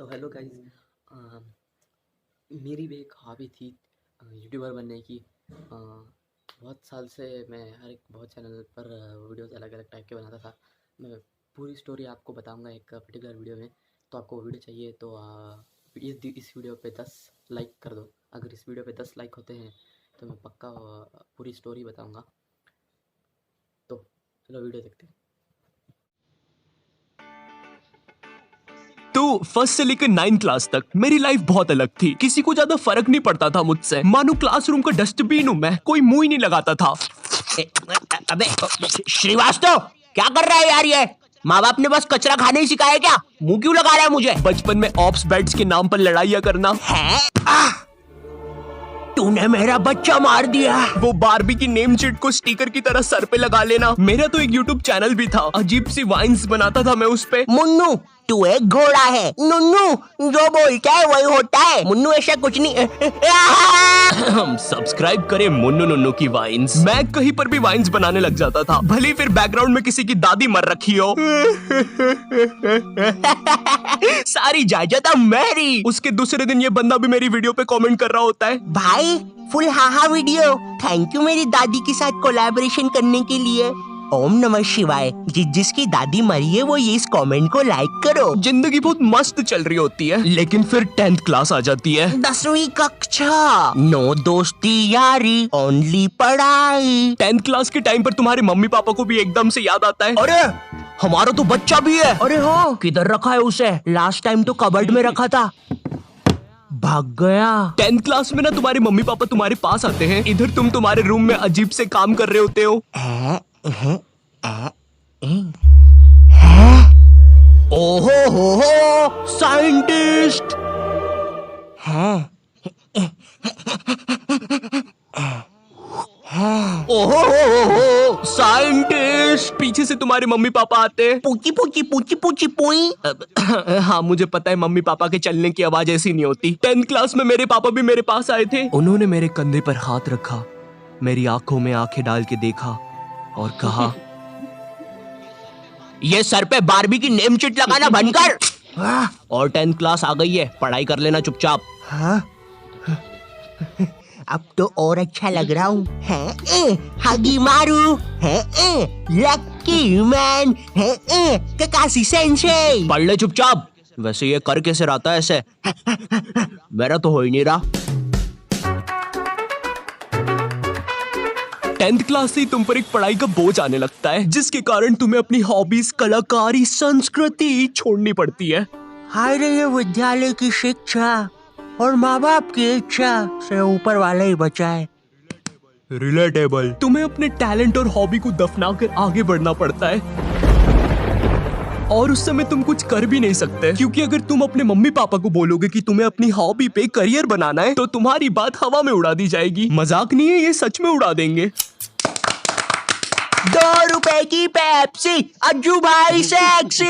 तो hello guys, मेरी भी एक हॉबी थी यूट्यूबर बनने की। बहुत साल से मैं हर एक बहुत चैनल पर वीडियोस अलग अलग टाइप के बनाता था। मैं पूरी स्टोरी आपको बताऊंगा एक पर्टिकुलर वीडियो में। तो आपको वीडियो चाहिए तो इस वीडियो पे 10 लाइक कर दो। अगर इस वीडियो पे 10 लाइक होते हैं तो मैं पक्का पूरी स्टोरी बताऊंगा। तो चलो वीडियो देखते हैं। तो फर्स्ट से लेकर 9 क्लास तक मेरी लाइफ बहुत अलग थी। किसी को ज्यादा फर्क नहीं पड़ता था मुझसे। मानो क्लासरूम का डस्टबिन हूँ मैं, कोई मुंह ही नहीं लगाता था। अबे श्रीवास्तव, क्या कर रहा है यार ये? माँ बाप ने बस कचरा खाने ही सिखाया क्या? मुंह क्यों लगा रहा है मुझे? बचपन में ऑप्स बेड्स के नाम पर लड़ाइयाँ करना। है? तूने मेरा बच्चा मार दिया। वो बारबी की नेम शीट को स्टिकर की तरह सर पे लगा लेना। मेरा तो एक यूट्यूब चैनल भी था, अजीब सी वाइन्स बनाता था मैं उस पे। मुन्नू, तू एक घोड़ा है। नुन्नू, जो बोलता है वही होता है। मुन्नू ऐसा कुछ नहीं। सब्सक्राइब करें मुन्नू नुन्नू की वाइन्स। मैं कहीं पर भी वाइन्स बनाने लग जाता था, भले फिर बैकग्राउंड में किसी की दादी मर रखी हो। सारी जायदाद मेरी। उसके दूसरे दिन ये बंदा भी मेरी वीडियो पे कमेंट कर रहा होता है। भाई full haha video, thank you मेरी दादी के साथ कोलैबोरेशन करने के लिए। ओम नमः शिवाय। जिसकी दादी मरी है वो ये इस कमेंट को लाइक करो। जिंदगी बहुत मस्त चल रही होती है, लेकिन फिर 10th क्लास आ जाती है। 10वीं कक्षा, नो दोस्ती यारी, ओनली पढ़ाई। 10th क्लास के टाइम पर तुम्हारे मम्मी पापा को भी एकदम से याद आता है, अरे हमारा तो बच्चा भी है। अरे हाँ, किधर रखा है उसे? लास्ट टाइम तो कबर्ड में रखा था, भाग गया। 10th क्लास में ना तुम्हारे मम्मी पापा तुम्हारे पास आते हैं, इधर तुम तुम्हारे रूम में अजीब से काम कर रहे होते हो। ओहो हो साइंटिस्ट है। ओहो हो साइंटिस्ट। पीछे से तुम्हारे मम्मी पापा आते हैं। पूची पूची पूची पूची पुई। हाँ मुझे पता है, मम्मी पापा के चलने की आवाज ऐसी नहीं होती। 10th क्लास में मेरे पापा भी मेरे पास आए थे। उन्होंने मेरे कंधे पर हाथ रखा, मेरी आंखों में आंखें डाल के देखा और कहा, ये सर पे बारबी की नेम शीट लगाना बंद कर। और 10th क्लास आ गई है, पढ़ाई कर लेना चुपचाप। हाँ? अब तो और अच्छा लग रहा हूँ। हगी मारू है, लकी मैन है, ककाशी सेंसेई। पढ़ ले चुपचाप। वैसे ये कर कैसे रहा था ऐसे? मेरा तो हो ही नहीं रहा। 10th क्लास से ही तुम पर एक पढ़ाई का बोझ आने लगता है, जिसके कारण तुम्हें अपनी हॉबीज, कलाकारी, संस्कृति छोड़नी पड़ती है। हाय रे, ये विद्यालय की शिक्षा और माँ बाप की इच्छा से ऊपर वाला ही बचाए। रिलेटेबल। तुम्हें अपने टैलेंट और हॉबी को दफना कर आगे बढ़ना पड़ता है, और उस समय तुम कुछ कर भी नहीं सकते, क्योंकि अगर तुम अपने मम्मी पापा को बोलोगे कि तुम्हें अपनी हॉबी पे करियर बनाना है, तो तुम्हारी बात हवा में उड़ा दी जाएगी। मजाक नहीं है, ये सच में उड़ा देंगे। 2 रुपए की पेप्सी, अज्जू भाई सेक्सी।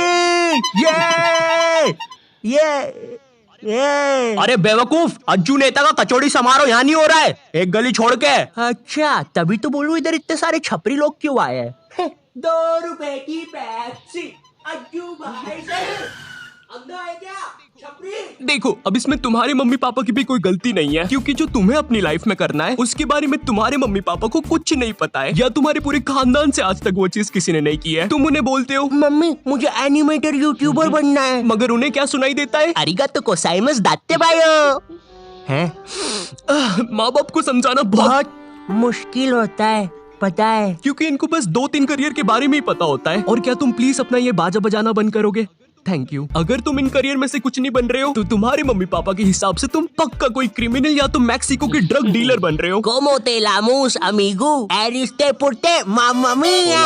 ये अरे बेवकूफ, अज्जू नेता का कचौड़ी समारोह यहाँ नहीं हो रहा है, एक गली छोड़ के। अच्छा, तभी तो बोलूं इधर इतने सारे छपरी लोग क्यों आए हैं। 2 रुपए की पेप्सी, अज्जू भाई सेक्सी। अंधा है क्या छपरी? देखो, अब इसमें तुम्हारे मम्मी पापा की भी कोई गलती नहीं है, क्योंकि जो तुम्हें अपनी लाइफ में करना है उसके बारे में तुम्हारे मम्मी पापा को कुछ नहीं पता है, या तुम्हारे पूरे खानदान से आज तक वो चीज किसी ने नहीं की है। तुम उन्हें बोलते हो, मम्मी मुझे एनिमेटर यूट्यूबर बनना है, मगर उन्हें क्या सुनाई देता है? अरिगातो गोजाइमासु दात्ते बायो। हैं? माँ बाप को समझाना बहुत मुश्किल होता है, पता है, क्योंकि इनको बस 2-3 करियर के बारे में ही पता होता है। और क्या तुम प्लीज अपना ये बाजा बजाना बंद करोगे? Thank you. अगर तुम इन करियर में से कुछ नहीं बन रहे हो, तो तुम्हारे मम्मी पापा के हिसाब से तुम पक्का कोई क्रिमिनल या तो मैक्सिको के ड्रग डीलर बन रहे हो। Como te llamamos, amigo? Eriste porte, mamma mia.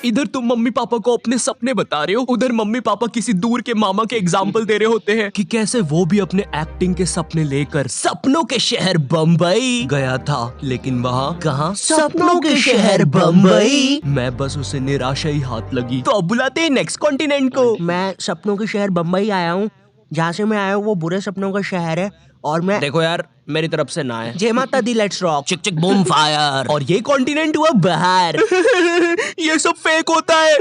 इधर तुम मम्मी पापा को अपने सपने बता रहे हो, उधर मम्मी पापा किसी दूर के मामा के एग्जाम्पल दे रहे होते हैं कि कैसे वो भी अपने एक्टिंग के सपने लेकर सपनों के शहर बम्बई गया था। लेकिन वहाँ कहाँ? सपनों के शहर बम्बई। मैं बस उसे निराशा ही हाथ लगी। तो अब बुलाते हैं नेक्स्ट कॉन्टिनेंट को। मैं सपनों के शहर बम्बई आया हूँ। जहाँ से मैं आया हूँ वो बुरे सपनों का शहर है, और मैं देखो यार, मेरी तरफ से ना है। जय माता दी, लेट्स रॉक। चिक चिक बूम फायर। और ये कॉन्टिनेंट हुआ बाहर। ये सब फेक होता है।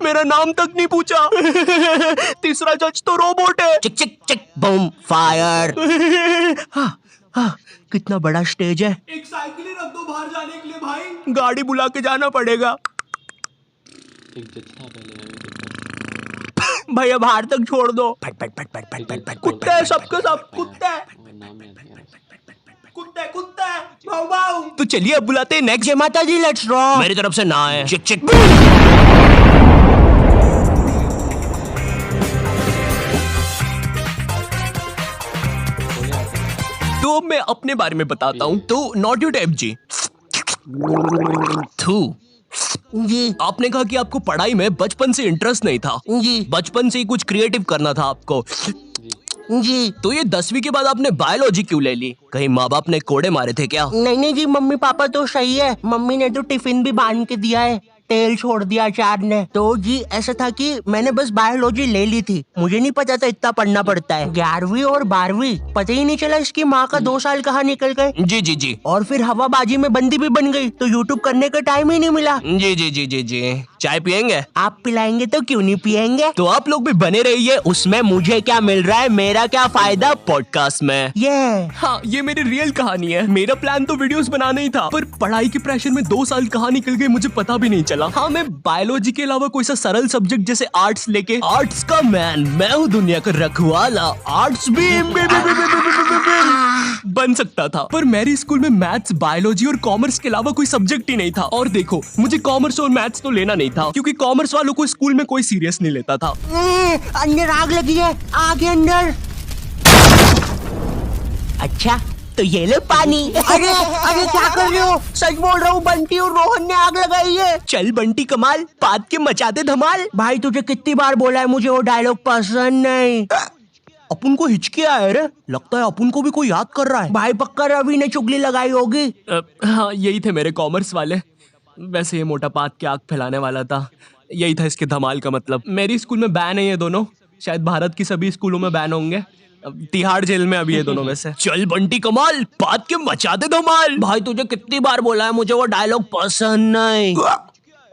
मेरा नाम तक नहीं पूछा। तीसरा जज तो रोबोट है। चिक चिक चिक बूम फायर। हाँ, हाँ, कितना बड़ा स्टेज है। एक साइकिल ही रख दो बाहर जाने के लिए भाई। गाड़ी बुला के जाना पड़ेगा। एक जज था पहले। भैया बाहर तक छोड़ दो। फट फट फट फट फट फट फट। कुत्ता है सबके सब, कुत्ता है, नाम याद नहीं आ रहा। कुत्ता है, कुत्ता है। भाऊ भाऊ। तो चलिए अब बुलाते हैं नेक्स्ट। जय माता दी, लेट्स रॉक। मेरी तरफ से ना है। चिक चिक। तो अब मैं अपने बारे में बताता हूँ। तो नॉट योर टाइप जी। थू। जी आपने कहा कि आपको पढ़ाई में बचपन से इंटरेस्ट नहीं था। जी बचपन से ही कुछ क्रिएटिव करना था आपको। जी। तो ये 10वीं के बाद आपने बायोलॉजी क्यों ले ली? कहीं माँ बाप ने कोड़े मारे थे क्या? नहीं नहीं जी, मम्मी पापा तो सही है। मम्मी ने तो टिफिन भी बांध के दिया है, तेल छोड़ दिया अचार ने। तो जी ऐसा था कि मैंने बस बायोलॉजी ले ली थी। मुझे नहीं पता था इतना पढ़ना पड़ता है। 11वीं और 12वीं पता ही नहीं चला इसकी माँ का 2 साल कहाँ निकल गए। जी जी जी। और फिर हवाबाजी में बंदी भी बन गई, तो यूट्यूब करने का टाइम ही नहीं मिला। जी जी जी जी जी। चाय पियेंगे? आप पिलाएंगे तो क्यों नहीं पियेंगे। तो आप लोग भी बने रहिए। उसमें मुझे क्या मिल रहा है, मेरा क्या फायदा पॉडकास्ट में। ये हाँ, ये मेरी रियल कहानी है। मेरा प्लान तो वीडियोस बनाना ही था, पर पढ़ाई के प्रेशर में 2 साल कहाँ निकल गए मुझे पता भी नहीं चला। हाँ, मैं बायोलॉजी के अलावा कोई सा सरल सब्जेक्ट जैसे आर्ट्स लेके, आर्ट्स का मैन मैं हूँ दुनिया का रखवाला, आर्ट्स भी बन सकता था। पर मेरे स्कूल में मैथ्स, बायोलॉजी और कॉमर्स के अलावा कोई सब्जेक्ट ही नहीं था। और देखो, मुझे कॉमर्स और मैथ्स तो लेना नहीं था, क्योंकि कॉमर्स वालों को स्कूल में कोई सीरियस नहीं लेता था। अंदर आग लगी है, आगे अंदर। अच्छा तो ये ले पानी। अरे अरे क्या कर रहे हो? सच बोल रहा हूँ, बंटी और रोहन ने आग लगाई है। चल बंटी कमाल, पाद के मचाते धमाल। भाई तुझे कितनी बार बोला है, मुझे वो डायलॉग पसंद नहीं। अपन को हिचकी आया रे, लगता है अपन को भी कोई याद कर रहा है। भाई पक्का रवि ने चुगली लगाई होगी। हाँ, यही थे मेरे कॉमर्स वाले। वैसे ये मोटा पाद के आग फैलाने वाला था, यही था इसके धमाल का मतलब। मेरी स्कूल में बैन है ये दोनों, शायद भारत की सभी स्कूलों में बैन होंगे। अब तिहाड़ जेल में अभी ये दोनों वैसे। चल बंटी कमाल, पाद के मचाते धमाल। भाई तुझे कितनी बार बोला है, मुझे वो डायलॉग पसंद नहीं।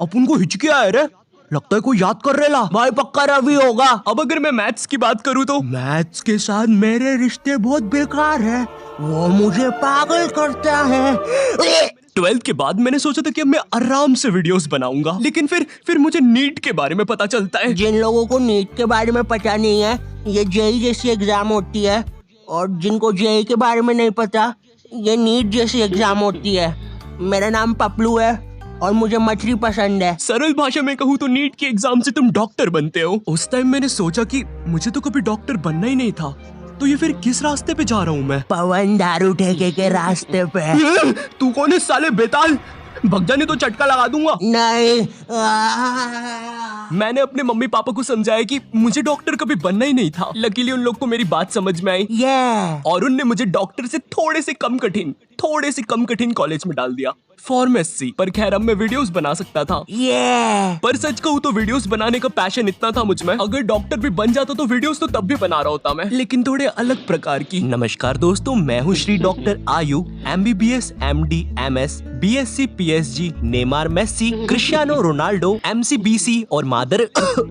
अपन को हिचकी आया रे, लगता है कोई याद कर रेला। भाई पक्का रवि होगा। अब अगर मैं मैथ्स की बात करूँ तो मैथ्स के साथ मेरे रिश्ते बहुत बेकार है, वो मुझे पागल करता है। 12th के बाद मैंने सोचा था कि अब मैं आराम से वीडियोस बनाऊंगा, लेकिन फिर मुझे नीट के बारे में पता चलता है। जिन लोगों को नीट के बारे में पता नहीं है, ये जेई जैसी एग्जाम होती है, और जिनको जेई के बारे में नहीं पता, ये नीट जैसी एग्जाम होती है। मेरा नाम पपलू है और मुझे मछली पसंद है। सरल भाषा में कहूँ तो नीट के एग्जाम से तुम डॉक्टर बनते हो। उस टाइम मैंने सोचा कि मुझे तो कभी डॉक्टर बनना ही नहीं था, तो ये फिर किस रास्ते पे जा रहा हूँ मैं? पवन दारू ठेके के रास्ते पे। तू कौन है साले बेताल? भग जाने तो चटका लगा दूंगा। नहीं। मैंने अपने मम्मी पापा को समझाया कि मुझे डॉक्टर कभी बनना ही नहीं था। लकीली उन लोग को मेरी बात समझ में आई, और उनने मुझे डॉक्टर से थोड़े से कम कठिन कॉलेज में डाल दिया, फार्मेसी। पर खैर अब मैं वीडियोस बना सकता था। पर सच कहूँ तो वीडियोस बनाने का पैशन इतना था मुझ में, अगर डॉक्टर भी बन जाता तो वीडियोस तो तब भी बना रहा होता मैं, लेकिन थोड़े अलग प्रकार की। नमस्कार दोस्तों, मैं हूँ श्री डॉक्टर आयु, MBBS, MD, MS, BSc, PSG, Neymar, Messi, Cristiano Ronaldo, MC, BC और मादर।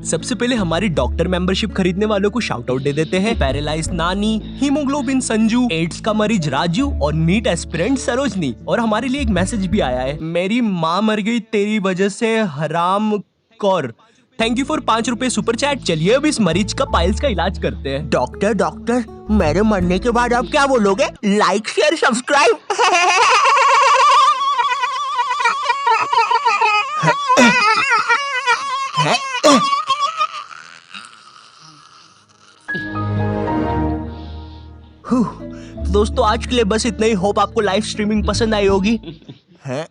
सबसे पहले हमारी डॉक्टर मेंबरशिप खरीदने वालों को शाउट आउट दे देते हैं। पैरालाइज नानी, हीमोग्लोबिन संजू, एड्स का मरीज राजू और नीट एस्पिरेंट सरोजनी। और हमारे लिए एक मैसेज भी आया है, मेरी माँ मर गई तेरी वजह से हराम कौर। थैंक यू फॉर 5 रुपए सुपर चैट। चलिए अब इस मरीज का पाइल्स का इलाज करते हैं। डॉक्टर मेरे मरने के बाद आप क्या बोलोगे? Like share subscribe. दोस्तों आज के लिए बस इतना ही। होप आपको लाइव स्ट्रीमिंग पसंद आई होगी। है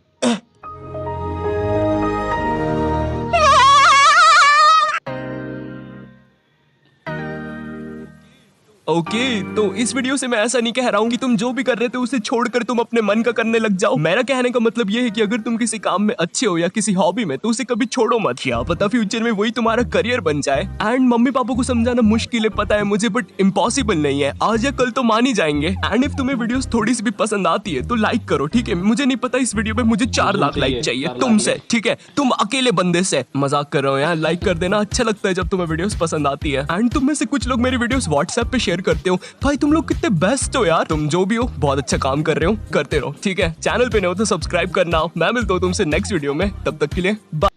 ओके तो इस वीडियो से मैं ऐसा नहीं कह रहा हूँ कि तुम जो भी कर रहे थे उसे छोड़कर तुम अपने मन का करने लग जाओ। मेरा कहने का मतलब ये है कि अगर तुम किसी काम में अच्छे हो या किसी हॉबी में तो उसे कभी छोड़ो मत। क्या पता फ्यूचर में वही तुम्हारा करियर बन जाए। एंड मम्मी पापा को समझाना मुश्किल है पता है मुझे, बट इम्पॉसिबल नहीं है। आज या कल तो मान ही जाएंगे। एंड इफ तुम्हें वीडियोस थोड़ी सी भी पसंद आती है तो लाइक करो, ठीक है। मुझे नहीं पता इस वीडियो पे मुझे 4 लाख लाइक चाहिए तुमसे, ठीक है। तुम अकेले बंदे से, मजाक कर रहे हो यार। लाइक कर देना, अच्छा लगता है जब तुम्हें वीडियोस पसंद आती है। एंड तुम में से कुछ लोग मेरी वीडियोस व्हाट्सएप पे शेयर करते हो। भाई तुम लोग कितने बेस्ट हो यार। तुम जो भी हो बहुत अच्छा काम कर रहे हो, करते रहो, ठीक है। चैनल पे नहीं हो तो सब्सक्राइब करना। मैं मिलता हूँ तुमसे नेक्स्ट वीडियो में, तब तक के लिए बाय।